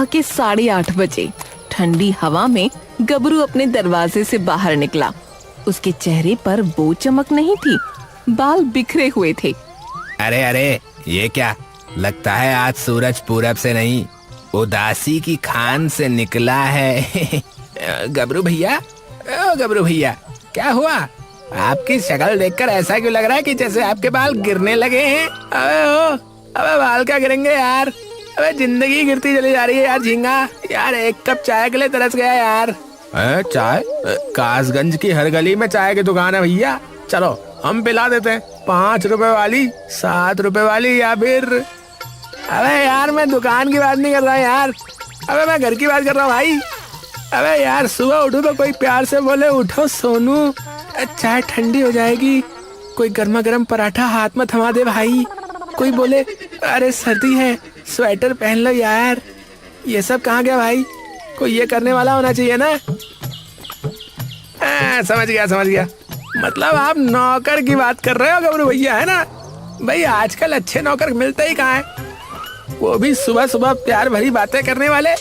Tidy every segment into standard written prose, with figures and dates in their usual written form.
सुबह के 8:30 बजे ठंडी हवा में गबरू अपने दरवाजे से बाहर निकला। उसके चेहरे पर वो चमक नहीं थी, बाल बिखरे हुए थे। अरे अरे, ये क्या लगता है आज सूरज पूरब से नहीं उदासी की खान से निकला है। गबरू भैया, ओ गबरू भैया, क्या हुआ? आपकी शक्ल देखकर ऐसा क्यों लग रहा है कि जैसे आपके बाल गिरने लगे हैं? अबे बाल क्या गिरेंगे यार? अबे जिंदगी गिरती चली जा रही है यार झींगा। यार एक कप चाय के लिए तरस गया यार। चाय? कासगंज की हर गली में चाय की दुकान है भैया, चलो हम पिला देते हैं। 5 रुपए वाली, 7 रुपए वाली, या फिर अबे यार मैं दुकान की बात नहीं कर रहा यार, अबे मैं घर की बात कर रहा हूँ भाई। अबे यार सुबह उठो तो कोई प्यार से बोले उठो सोनू, चाय ठंडी हो जाएगी। कोई गर्मा गर्म पराठा हाथ में थमा दे भाई। कोई बोले अरे सर्दी है स्वेटर पहन लो यार। ये सब कहाँ गया भाई? कोई ये करने वाला होना चाहिए ना। समझ गया। मतलब आप नौकर की बात कर रहे हो गबरू भैया, है ना? भाई आजकल अच्छे नौकर मिलते ही कहाँ है, वो भी सुबह सुबह प्यार भरी बातें करने वाले।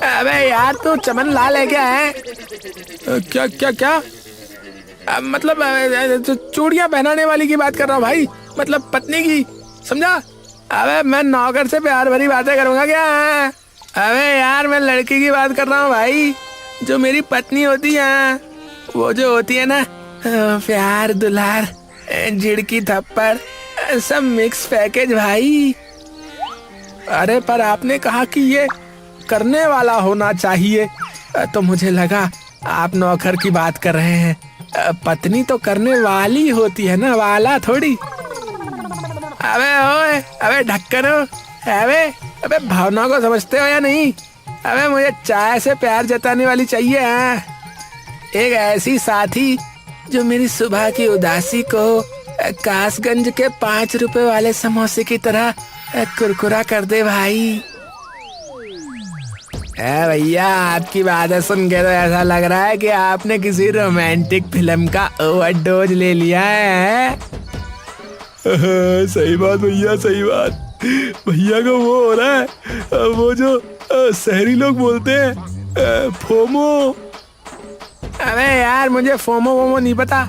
अबे यार तू चमन लाल है क्या है? क्या? मतलब चूड़ियां पहनाने वाली की बात कर रहा हूँ भाई, मतलब पत्नी की, समझा? अबे मैं नौकर से प्यार भरी बातें करूंगा क्या? अबे यार मैं लड़की की बात कर रहा हूँ भाई, जो मेरी पत्नी होती है। वो जो होती है ना, प्यार दुलार झिड़की थप्पड़ सब मिक्स पैकेज भाई। अरे पर आपने कहा कि ये करने वाला होना चाहिए, तो मुझे लगा आप नौकर की बात कर रहे हैं। पत्नी तो करने वाली होती है ना, वाला थोड़ी। अबे ओए, अबे ढक्कन हो, अबे भावना को समझते हो या नहीं? अबे मुझे चाय से प्यार जताने वाली चाहिए है, एक ऐसी साथी जो मेरी सुबह की उदासी को कासगंज के 5 रुपए वाले समोसे की तरह कुरकुरा कर दे भाई। भैया आपकी बातें सुन के तो ऐसा लग रहा है कि आपने किसी रोमांटिक फिल्म का ओवरडोज ले लिया है। सही बात भैया, सही बात। भैया को वो हो रहा है, वो जो शहरी लोग बोलते हैं फोमो। अबे यार मुझे फोमो वोमो नहीं पता,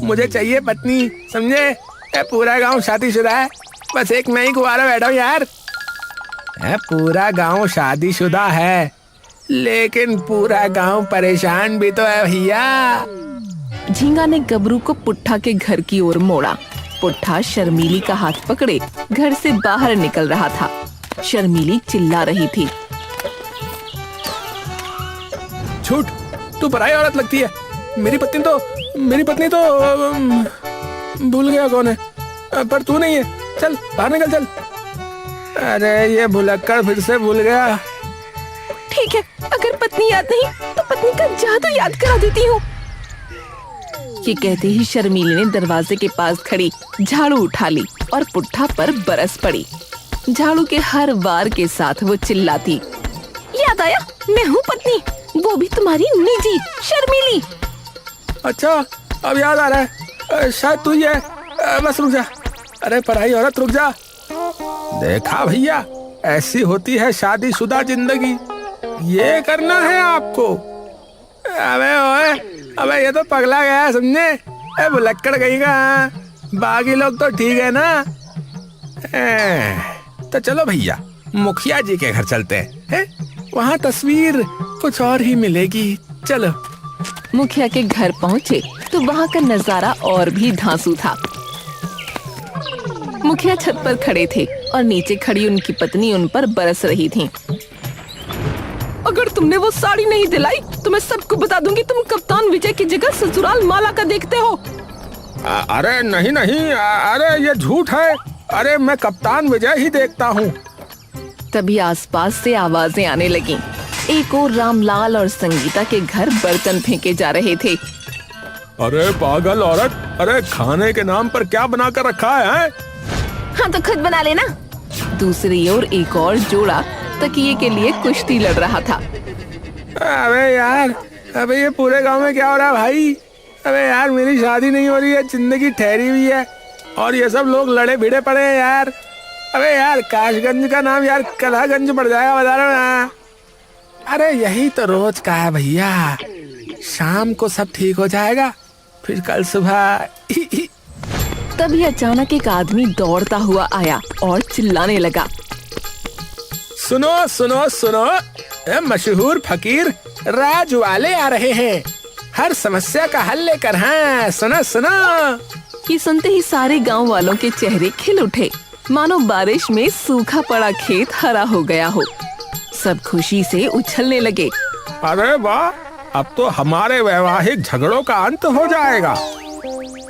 मुझे चाहिए पत्नी, समझे? पूरा गांव शादीशुदा है, बस एक मैं ही कुंवारा बैठा हूँ यार। पूरा गांव शादीशुदा है, लेकिन पूरा गांव परेशान भी तो है भैया। झींगा ने गबरू को पुट्ठा के घर की ओर मोड़ा। पुट्ठा शर्मीली का हाथ पकड़े घर से बाहर निकल रहा था। शर्मीली चिल्ला रही थी, छूट, तू पराई औरत लगती है। मेरी पत्नी तो भूल गया कौन है, पर तू नहीं है। चल बाहर निकल, चल। अरे ये भुलक्कड़ फिर से भूल गया। ठीक है, अगर पत्नी याद नहीं तो पत्नी का जादू याद करा देती हूँ। ये कहते ही शर्मीली ने दरवाजे के पास खड़ी झाड़ू उठा ली और पुट्ठा पर बरस पड़ी। झाड़ू के हर वार के साथ वो चिल्लाती, याद आया, मैं हूँ पत्नी, वो भी तुम्हारी निजी शर्मीली। अच्छा अब याद आ रहा है, शायद तू ही है। बस रुक जा। अरे पराई औरत रुक जा। देखा भैया, ऐसी होती है शादीशुदा जिंदगी, ये करना है आपको। अबे ओए, अबे ये तो पगला गया समझे, भुलक्कड़ गई का। बाकी लोग तो ठीक है ना। तो चलो भैया मुखिया जी के घर चलते हैं, वहाँ तस्वीर कुछ और ही मिलेगी। चलो। मुखिया के घर पहुँचे तो वहाँ का नजारा और भी धांसू था। मुखिया छत पर खड़े थे और नीचे खड़ी उनकी पत्नी उन पर बरस रही थी। अगर तुमने वो साड़ी नहीं दिलाई तो मैं सबको बता दूंगी तुम कप्तान विजय की जगह ससुराल माला का देखते हो। अरे नहीं, अरे ये झूठ है। अरे मैं कप्तान विजय ही देखता हूँ। तभी आसपास से आवाजें आने लगीं। एक और रामलाल और संगीता के घर बर्तन फेंके जा रहे थे। अरे पागल औरत, अरे खाने के नाम पर क्या बना कर रखा है? हाँ तो खुद बना लेना। दूसरी ओर एक और जोड़ा तकिए के लिए कुश्ती लड़ रहा था। अबे यार, अबे ये पूरे गांव में क्या हो रहा है भाई? अबे यार मेरी शादी नहीं हो रही है, जिंदगी ठहरी हुई है और ये सब लोग लड़े भिड़े पड़े हैं यार। अबे यार काशगंज का नाम यार कलहगंज पड़ जाएगा, बता रहा हूं ना। अरे यही तो रोज का है भैया, शाम को सब ठीक हो जाएगा, फिर कल सुबह। तभी अचानक एक आदमी दौड़ता हुआ आया और चिल्लाने लगा। सुनो सुनो सुनो, मशहूर फकीर राज वाले आ रहे हैं, हर समस्या का हल लेकर। हाँ सुनो सुनो। ये सुनते ही सारे गांव वालों के चेहरे खिल उठे, मानो बारिश में सूखा पड़ा खेत हरा हो गया हो। सब खुशी से उछलने लगे। अरे वाह, अब तो हमारे वैवाहिक झगड़ों का अंत हो जाएगा।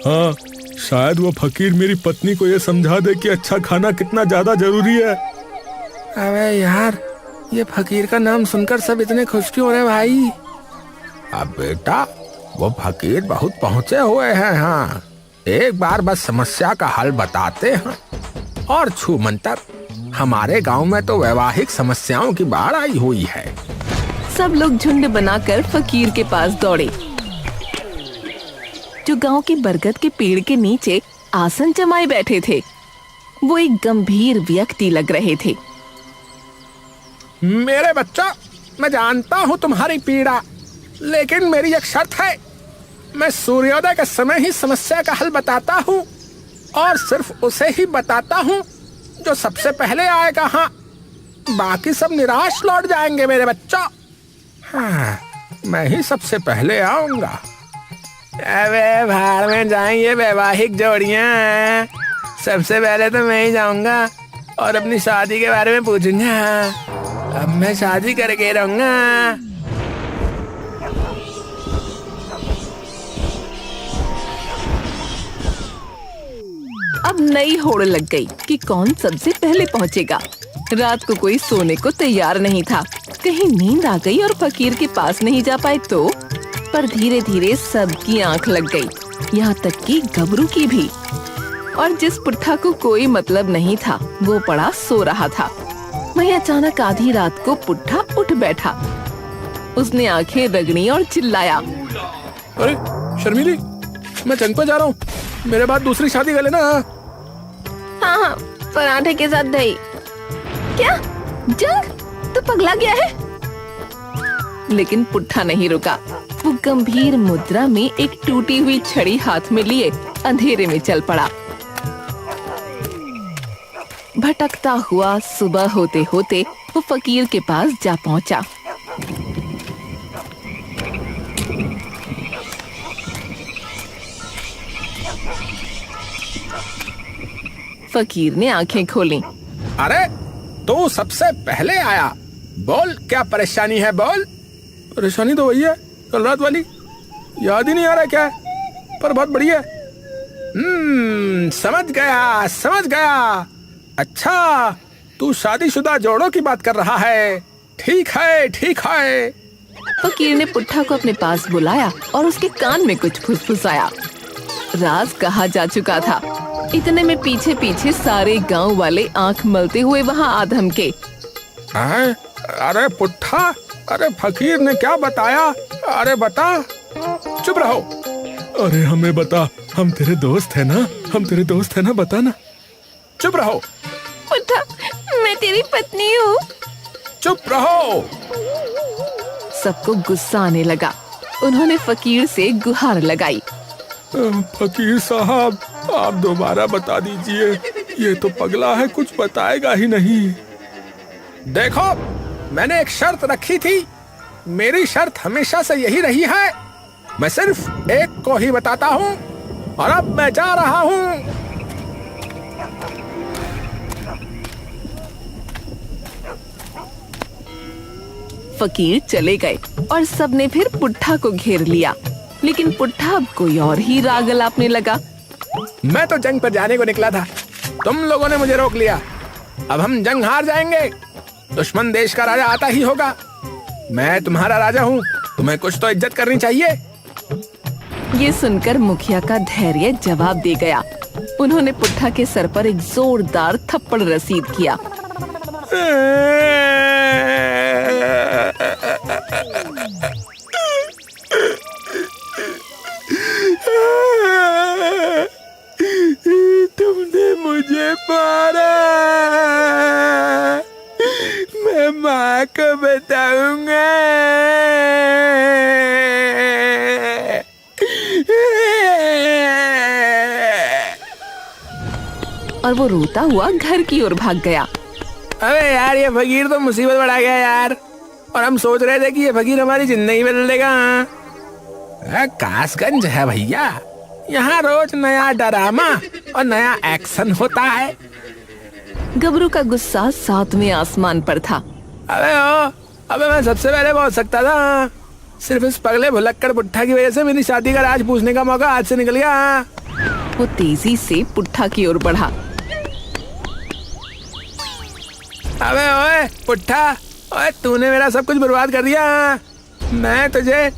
हाँ, शायद वो फकीर मेरी पत्नी को ये समझा दे कि अच्छा खाना कितना ज्यादा जरूरी है। अबे यार, ये फकीर का नाम सुनकर सब इतने खुश क्यों हो रहे भाई? अब बेटा, वो फकीर बहुत पहुंचे हुए हैं। हाँ, एक बार बस समस्या का हल बताते हैं और छू मंतर। हमारे गांव में तो वैवाहिक समस्याओं की बाढ़ आई हुई है। सब लोग झुंड बनाकर फकीर के पास दौड़े, जो गांव के बरगद के पेड़ के नीचे आसन जमाए बैठे थे। वो एक गंभीर व्यक्ति लग रहे थे। मेरे बच्चों, मैं जानता हूँ तुम्हारी पीड़ा, लेकिन मेरी एक शर्त है। मैं सूर्योदय के समय ही समस्या का हल बताता हूँ, और सिर्फ उसे ही बताता हूँ जो सबसे पहले आएगा। हाँ, बाकी सब निराश लौट जाएंगे मेरे बच्चों। हाँ, मैं ही सबसे पहले आऊंगा। अबे भाड़ में जाएंगे वैवाहिक जोड़ियां, सबसे पहले तो मैं ही जाऊंगा और अपनी शादी के बारे में पूछूंगा। अब मैं शादी करके रहूंगा। अब नई होड़ लग गई कि कौन सबसे पहले पहुंचेगा। रात को कोई सोने को तैयार नहीं था। कहीं नींद आ गई और फकीर के पास नहीं जा पाए तो। पर धीरे धीरे सबकी आंख लग गई, यहाँ तक कि गबरू की भी। और जिस पुट्ठा को कोई मतलब नहीं था, वो पड़ा सो रहा था। वहीं अचानक आधी रात को पुट्ठा उठ बैठा। उसने आंखें रगड़ी और चिल्लाया। अरे शर्मिली, मैं जंग पे जा रहा हूँ, मेरे बाद दूसरी शादी कर लेना। हाँ हाँ, पराठे के साथ दही। क्या जंग? तो पगला गया है? लेकिन पुट्ठा नहीं रुका। वो गंभीर मुद्रा में एक टूटी हुई छड़ी हाथ में लिए अंधेरे में चल पड़ा। भटकता हुआ सुबह होते होते वो फकीर के पास जा पहुंचा। फकीर ने आंखें खोली। अरे तू सबसे पहले आया, बोल क्या परेशानी है, बोल। परेशानी तो वही है, कल रात वाली। याद ही नहीं आ रहा क्या है, पर बहुत बढ़िया। समझ गया समझ गया। अच्छा, तू शादीशुदा जोड़ों की बात कर रहा है। ठीक है ठीक है। फकीर ने पुट्ठा को अपने पास बुलाया और उसके कान में कुछ फुसफुसाया। राज कहा जा चुका था। इतने में पीछे पीछे सारे गांव वाले आंख मलते हुए वहां आ धमके। अरे पुट्ठा, अरे फकीर ने क्या बताया? अरे बता। चुप रहो। अरे हमें बता, हम तेरे दोस्त है ना, हम तेरे दोस्त है ना, बता ना। चुप रहो। पुट्ठा, मैं तेरी पत्नी हूँ। चुप रहो। सबको गुस्सा आने लगा। उन्होंने फकीर से गुहार लगाई। फकीर साहब, आप दोबारा बता दीजिए, ये तो पगला है, कुछ बताएगा ही नहीं। देखो, मैंने एक शर्त रखी थी। मेरी शर्त हमेशा से यही रही है, मैं सिर्फ एक को ही बताता हूँ, और अब मैं जा रहा हूँ। फकीर चले गए और सबने फिर पुट्ठा को घेर लिया। लेकिन पुट्ठा अब कोई और ही राग अलापने लगा। मैं तो जंग पर जाने को निकला था, तुम लोगों ने मुझे रोक लिया। अब हम जंग हार जाएंगे, दुश्मन देश का राजा आता ही होगा। मैं तुम्हारा राजा हूँ, तुम्हें कुछ तो इज्जत करनी चाहिए। ये सुनकर मुखिया का धैर्य जवाब दे गया। उन्होंने पुट्ठा के सर पर एक जोरदार थप्पड़ रसीद किया। तुमने मुझे मारा। बताऊंगा। और वो रोता हुआ घर की ओर भाग गया। अबे यार, ये फकीर तो मुसीबत बढ़ा गया यार। और हम सोच रहे थे कि ये फकीर हमारी जिंदगी बदल देगा। कासगंज है भैया, यहाँ रोज नया ड्रामा और नया एक्शन होता है। गबरू का गुस्सा सातवें आसमान पर था। अबे मैं सबसे पहले पहुंच सकता था। सिर्फ इस पगले भुलक्कड़ पुट्ठा की वजह से मेरी शादी का राज पूछने का मौका हाथ से निकल गया। वो तेजी से पुट्ठा की ओर बढ़ा। अबे ओए पुट्ठा, ओए तूने मेरा सब कुछ बर्बाद कर दिया। मैं तुझे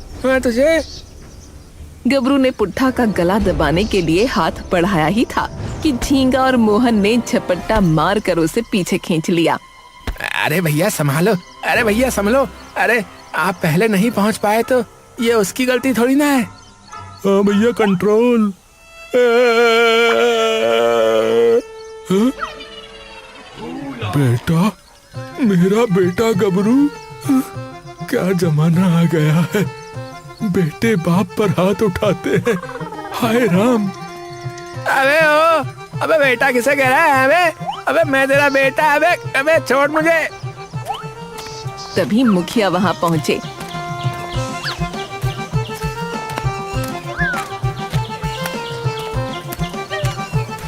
गबरू ने पुट्ठा का गला दबाने के लिए हाथ बढ़ाया ही था कि झींगा और मोहन ने झपट्टा मार कर उसे पीछे खींच लिया। अरे भैया संभालो, अरे भैया संभलो। अरे आप पहले नहीं पहुंच पाए तो ये उसकी गलती थोड़ी ना है। हाँ भैया, कंट्रोल। बेटा, मेरा बेटा गबरू, क्या जमाना आ गया है। बेटे बाप पर हाथ उठाते हैं। हाय राम। अबे बेटा किसे कह रहा है? अबे मैं तेरा बेटा। अबे छोड़ मुझे। तभी मुखिया वहां पहुंचे।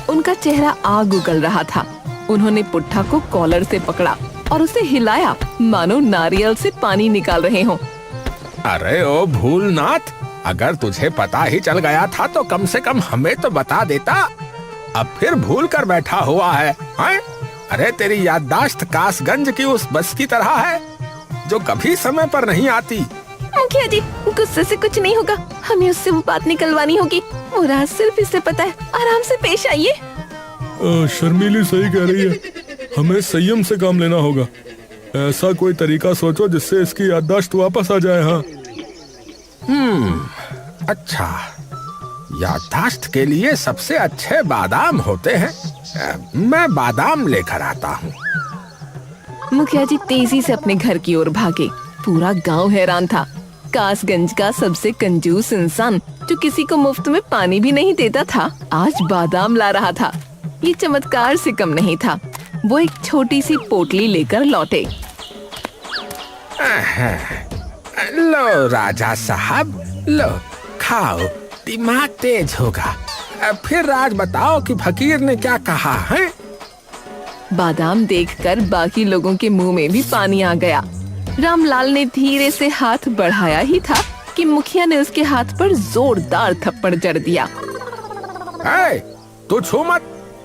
उनका चेहरा आग उगल रहा था। उन्होंने पुट्ठा को कॉलर से पकड़ा और उसे हिलाया मानो नारियल से पानी निकाल रहे हों। अरे ओ भूलनाथ, अगर तुझे पता ही चल गया था तो कम से कम हमें तो बता देता। अब फिर भूल कर बैठा हुआ है, हैं? अरे तेरी याददाश्त कासगंज की उस बस की तरह है जो कभी समय पर नहीं आती। मुखिया जी, गुस्से से कुछ नहीं होगा। हमें उससे वो बात निकलवानी होगी। वो राज सिर्फ इसे पता है। आराम से पेश आइए। शर्मीली सही कह रही है। हमें संयम से काम लेना होगा। ऐसा कोई तरीका सोचो जिससे इसकी याददाश्त वापस आ जाए। हाँ। अच्छा, याददाश्त के लिए सबसे अच्छे बादाम होते हैं। मैं बादाम लेकर आता हूँ। मुखिया जी तेजी से अपने घर की ओर भागे। पूरा गांव हैरान था। कासगंज का सबसे कंजूस इंसान, जो किसी को मुफ्त में पानी भी नहीं देता था, आज बादाम ला रहा था। ये चमत्कार से कम नहीं था। वो एक छोटी सी पोटली लेकर लौटे। लो राजा साहब, लो खाओ, दिमाग तेज होगा। फिर राज बताओ कि फकीर ने क्या कहा है। बादाम देखकर बाकी लोगों के मुंह में भी पानी आ गया। रामलाल ने धीरे से हाथ बढ़ाया ही था कि मुखिया ने उसके हाथ पर जोरदार थप्पड़ जड़ दिया। तू छू मत,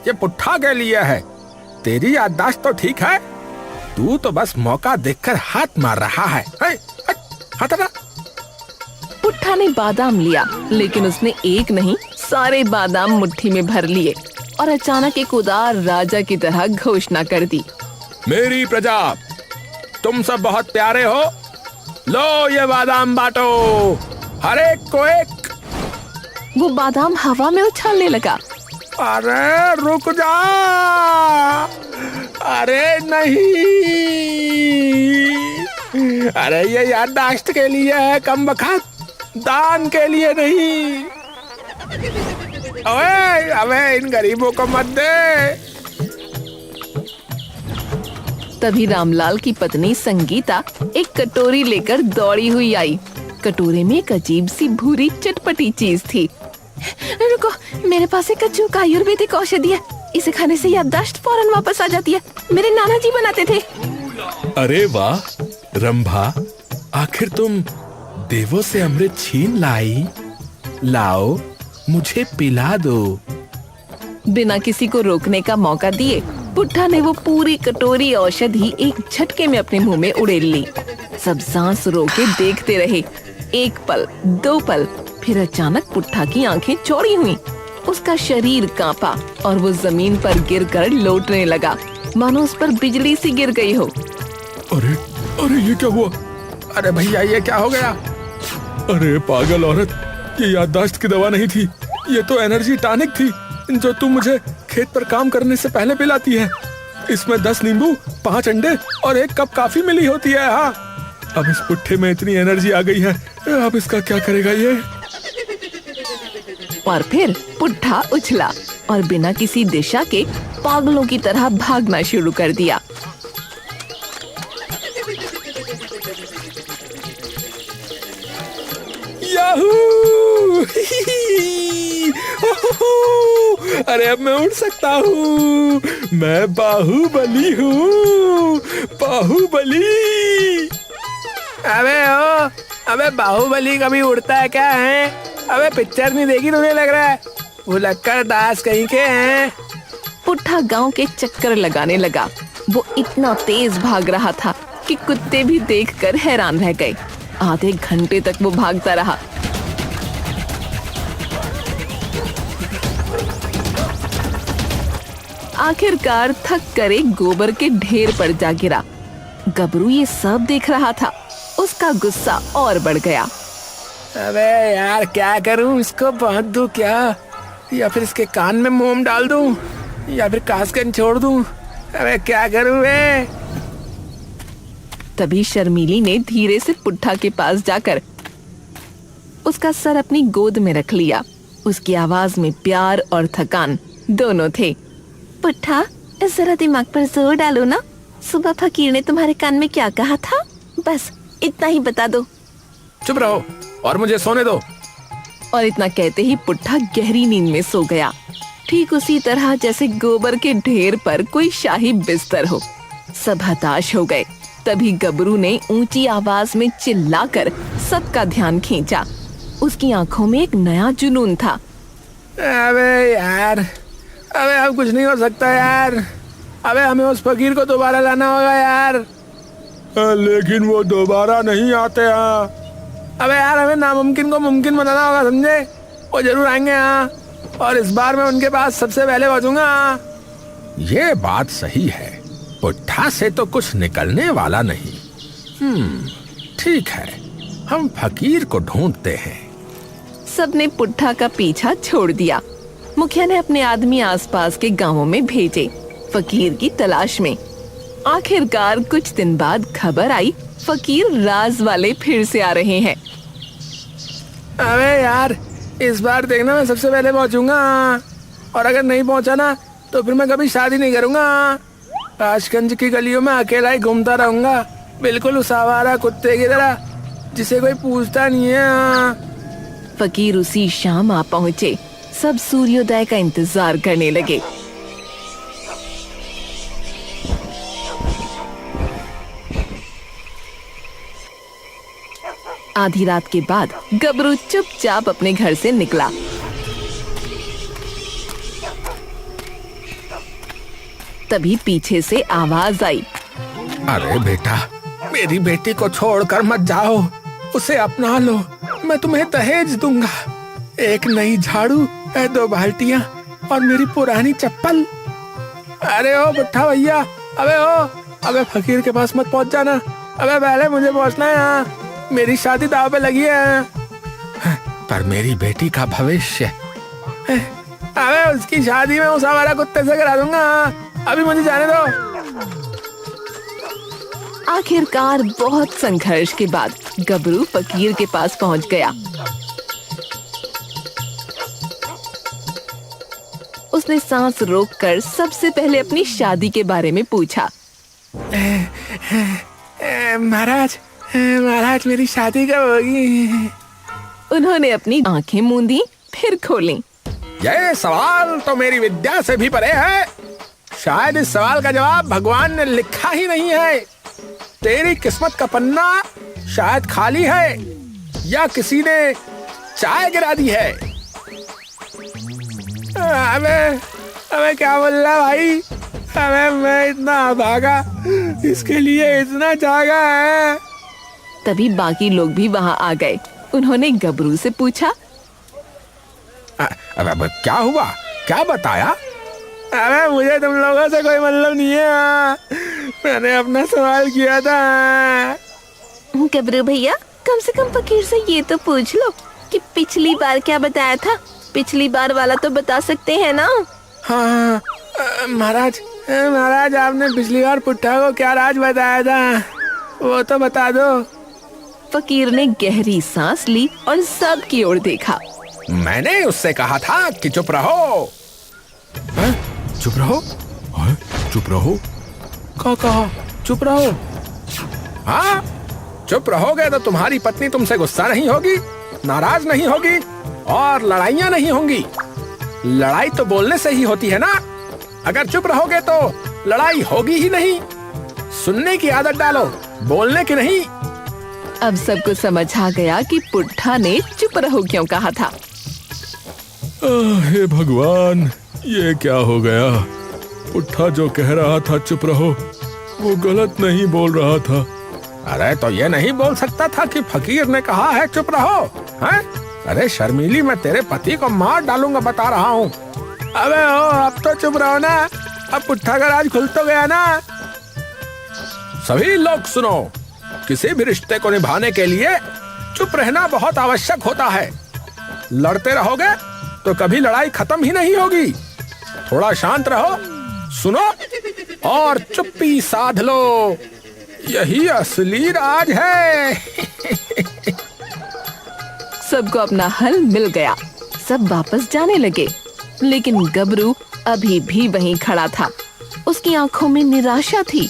ये पुट्ठा के लिए है। तेरी याददाश्त तो ठीक है, तू तो बस मौका देखकर हाथ मार रहा है। हटा। पुट्ठा ने बादाम लिया, लेकिन उसने एक नहीं सारे बादाम मुट्ठी में भर लिए और अचानक एक उदार राजा की तरह घोषणा कर दी। मेरी प्रजा, तुम सब बहुत प्यारे हो। लो ये बादाम बांटो, हर एक को एक। वो बादाम हवा में उछलने लगा। अरे रुक जा, अरे नहीं, अरे ये याददाश्त के लिए है कमबख्त, दान के लिए नहीं। ओए, अबे इन गरीबों को मत दे। तभी रामलाल की पत्नी संगीता एक कटोरी लेकर दौड़ी हुई आई। कटोरे में एक अजीब सी भूरी चटपटी चीज थी। रुको, मेरे पास एक अचूक आयुर्वेदिक औषधि है। इसे खाने से याददाश्त फौरन वापस आ जाती है। मेरे नाना जी बनाते थे। अरे वाह रंभा, आखिर तुम देवों से अमृत छीन लाई। लाओ, मुझे पिला दो। बिना किसी को रोकने का मौका दिए पुट्ठा ने वो पूरी कटोरी औषधि एक झटके में अपने मुंह में उड़ेल ली। सब सांस रोके देखते रहे। एक पल, दो पल, फिर अचानक पुट्ठा की आंखें चौड़ी हुईं। उसका शरीर कांपा और वो जमीन पर गिरकर लौटने लगा, मानो उस पर बिजली सी गिर गई हो। अरे अरे ये क्या हुआ? अरे भैया ये क्या हो गया? अरे पागल औरत, ये याददाश्त की दवा नहीं थी, ये तो एनर्जी टॉनिक थी जो तुम मुझे खेत पर काम करने से पहले पिलाती है। इसमें 10 नींबू, 5 अंडे और 1 कप कॉफी मिली होती है। हाँ, अब इस पुट्ठे में इतनी एनर्जी आ गई है, अब इसका क्या करेगा ये? और फिर पुट्ठा उछला और बिना किसी दिशा के पागलों की तरह भागना शुरू कर दिया। याहू! अरे अब मैं उड़ सकता हूँ, मैं बाहुबली हूँ, बाहुबली। अबे बाहुबली कभी उड़ता है क्या है? अबे पिक्चर नहीं देखी तुमने लग रहा है, वो लक्कड़ दास कहीं के हैं। पुट्ठा गांव के चक्कर लगाने लगा। वो इतना तेज भाग रहा था कि कुत्ते भी देखकर हैरान रह गए। आधे घंटे तक वो भागता रहा। आखिरकार थक कर एक गोबर के ढेर पर जा गिरा। गबरू ये सब देख रहा था। उसका गुस्सा और बढ़ गया। अबे यार क्या करूं, इसको बांध दूं क्या, या फिर इसके कान में मोम डाल दूं, या फिर कासगन छोड़ दूं? अबे क्या करूं बे? तभी शर्मीली ने धीरे से पुट्ठा के पास जाकर उसका सर अपनी गोद में रख लिया। उसकी आवाज में प्यार और थकान दोनों थे। पुट्ठा, जरा दिमाग पर जोर डालो ना। सुबह फकीर ने तुम्हारे कान में क्या कहा था, बस इतना ही बता दो। चुप रहो और मुझे सोने दो। और इतना कहते ही पुट्ठा गहरी नींद में सो गया, ठीक उसी तरह जैसे गोबर के ढेर पर कोई शाही बिस्तर हो। सब हताश हो गए। तभी गबरू ने ऊंची आवाज में चिल्लाकर सबका ध्यान खींचा। उसकी आंखों में एक नया जुनून था। अबे यार, अबे अब कुछ नहीं हो सकता यार। अबे हमें उस फकीर को दोबारा लाना होगा यार। लेकिन वो दोबारा नहीं आते हैं। अबे यार हमें नामुमकिन को मुमकिन बनाना होगा, समझे? वो जरूर आएंगे यहाँ, और इस बार मैं उनके पास सबसे पहले पहुंचूंगा। ये बात सही है, पुट्ठा से तो कुछ निकलने वाला नहीं। ठीक है, हम फकीर को ढूंढते हैं। सबने पुट्ठा का पीछा छोड़ दिया। मुखिया ने अपने आदमी आसपास के गांवों में भेजे फकीर की तलाश में। आखिरकार कुछ दिन बाद खबर आई, फकीर राज वाले फिर से आ रहे हैं। अबे यार इस बार देखना मैं सबसे पहले पहुंचूंगा, और अगर नहीं पहुंचा ना तो फिर मैं कभी शादी नहीं करूंगा। ताशगंज की गलियों में अकेला ही घूमता रहूंगा, बिल्कुल उस आवारा कुत्ते की तरह जिसे कोई पूछता नहीं है। फकीर उसी शाम आ पहुंचे। सब सूर्योदय का इंतजार करने लगे। आधी रात के बाद गबरू चुपचाप अपने घर से निकला। तभी पीछे से आवाज आई। अरे बेटा, मेरी बेटी को छोड़कर मत जाओ, उसे अपना लो, मैं तुम्हें दहेज दूंगा। 1 नई झाड़ू, 2 बाल्टियां और मेरी पुरानी चप्पल। अरे ओ बुट्ठा भैया, अबे फकीर के पास मत पहुंच जाना। अबे पहले मुझे पहुंचना है यहाँ, मेरी शादी दांव पे लगी है। पर मेरी बेटी का भविष्य। अबे उसकी शादी में उस आवारा कुत्ते से करा दूंगा, अभी मुझे जाने दो। आखिरकार बहुत संघर्ष के बाद गबरू फकीर के पास पहुंच गया। उसने सांस रोककर सबसे पहले अपनी शादी के बारे में पूछा। महाराज मेरी शादी कब होगी? उन्होंने अपनी आंखें मूंदी, फिर खोली। ये सवाल तो मेरी विद्या से भी परे है। शायद इस सवाल का जवाब भगवान ने लिखा ही नहीं है। तेरी किस्मत का पन्ना शायद खाली है, या किसी ने चाय गिरा दी है। अबे क्या बोल रहा भाई? अबे मैं इतना भागा, इसके लिए इतना जागा है। तभी बाकी लोग भी वहां आ गए। उन्होंने गबरू से पूछा, अब क्या हुआ, क्या बताया? अबे मुझे तुम लोगों से कोई मतलब नहीं है, मैंने अपना सवाल किया था। गबरू भैया, कम से कम फकीर से ये तो पूछ लो कि पिछली बार क्या बताया था। पिछली बार वाला तो बता सकते हैं ना? हाँ महाराज, महाराज आपने पिछली बार पुट्ठा को क्या राज बताया था, वो तो बता दो। फकीर ने गहरी सांस ली और सबकी ओर देखा। मैंने उससे कहा था कि चुप रहो। चुप रहो? चुप रहो? क्या कहा? चुप रहो? हाँ, चुप रहोगे तो तुम्हारी पत्नी तुमसे गुस्सा नहीं होगी, नाराज नहीं होगी और लड़ाइयाँ नहीं होंगी। लड़ाई तो बोलने से ही होती है ना। अगर चुप रहोगे तो लड़ाई होगी ही नहीं। सुनने की आदत डालो, बोलने की नहीं। अब सबको समझ आ गया कि पुट्ठा ने चुप रहो क्यों कहा था। हे भगवान, ये क्या हो गया? पुट्ठा जो कह रहा था चुप रहो, वो गलत नहीं बोल रहा था। अरे तो ये नहीं बोल सकता था कि फकीर ने कहा है चुप रहो, हैं? अरे शर्मीली, मैं तेरे पति को मार डालूंगा, बता रहा हूँ। अबे ओ, अब तो चुप रहो ना, अब पुट्ठा का राज खुल तो गया ना। सभी लोग सुनो, किसी भी रिश्ते को निभाने के लिए चुप रहना बहुत आवश्यक होता है। लड़ते रहोगे तो कभी लड़ाई खत्म ही नहीं होगी। थोड़ा शांत रहो, सुनो और चुप्पी साध लो। यही असली राज है। सबको अपना हल मिल गया। सब वापस जाने लगे, लेकिन गबरू अभी भी वहीं खड़ा था। उसकी आंखों में निराशा थी।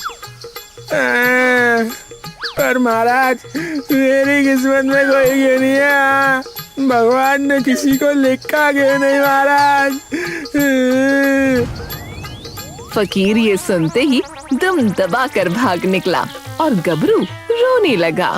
पर महाराज, मेरी किस्मत में कोई ये नहीं है। भगवान ने किसी को लिखा के नहीं महाराज। फकीर ये सुनते ही दम दबाकर भाग निकला और गबरू रोने लगा।